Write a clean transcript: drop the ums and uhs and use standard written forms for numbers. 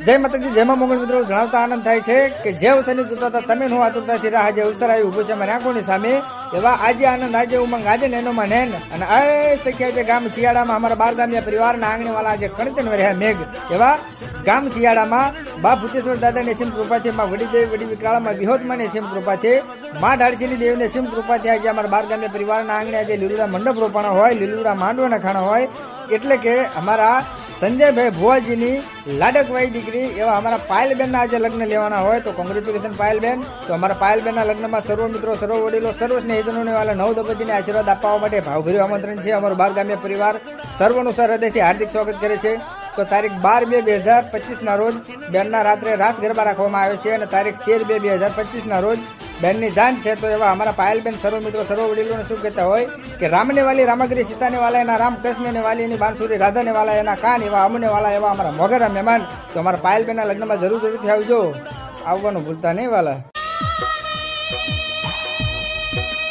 જય માતાજી, જય માં મોગલ. મિત્રો જણાવતા આનંદ થાય છે કે જે અવસરની જોતા હતા તમે હું આતુરતાથી રાહ, જે અવસર આવી ઉભું છે મારી આંખોની સામે, એવા આજે આનંદ, આજે ઉમંગ, આજે નેનોમાં નેન અને આ સખ્યા છે ગામ શિયાળામાં અમારા 12 ગામિયા પરિવારના આંગણીવાળા આજે કણચન વર્યા મેઘ એવા ગામ શિયાળામાં બા ભૂતેશ્વર દાદાની સિમ કૃપાથી, માં વડી દેવી વડી વિકરાળામાં વિહોતમાની સિમ કૃપાથી, માં ઢાળસીની દેવીને સિમ કૃપાથી આજે અમારા 12 ગામિયા પરિવારના આંગણે આજે લીલુડા મંડપ રોપાણા હોય, લીલુડા માંડવાના ખાણા હોય, એટલે કે અમારા સંજયભાઈ ભુવાજીની લાડકવાઈ દીકરી એવા અમારા પાયલબેનના આજે લગ્ન લેવાના હોય. તો કોંગ્રેચ્યુલેશન પાયલબેન. તો અમારા પાયલબેનના લગ્નમાં સર્વ મિત્રો, સર્વ વડીલો, સર્વ સ્નેહીજનોને વાલા નવ દંપતીને આશીર્વાદ આપવા માટે ભાવભર્યું આમંત્રણ છે. અમારું 12 ગામિયા પરિવાર સર્વનું હૃદયથી હાર્દિક સ્વાગત કરે છે. તો તારીખ 12/2/2025 રોજ બેનના રાત્રે રાસ ગરબા રાખવામાં આવે છે અને તારીખ 13/2/2025 રોજ બેનની જાન છે. તો એવા અમારા પાયલબેન સર્વ મિત્રો, સર્વ વડીલોને શું કહેતા હોય કે રામને વાલી રામગરી, સીતાને વાલા એના રામ, કૃષ્ણને વાલી એની બાંસુરી, રાધાને વાલા એના કાન, એવા અમને વાલા એવા અમારા મોગરા મહેમાન. તો અમારા પાયલબેનના લગ્નમાં જરૂરથી આવજો, આવવાનું ભૂલતા નહીં વાલા.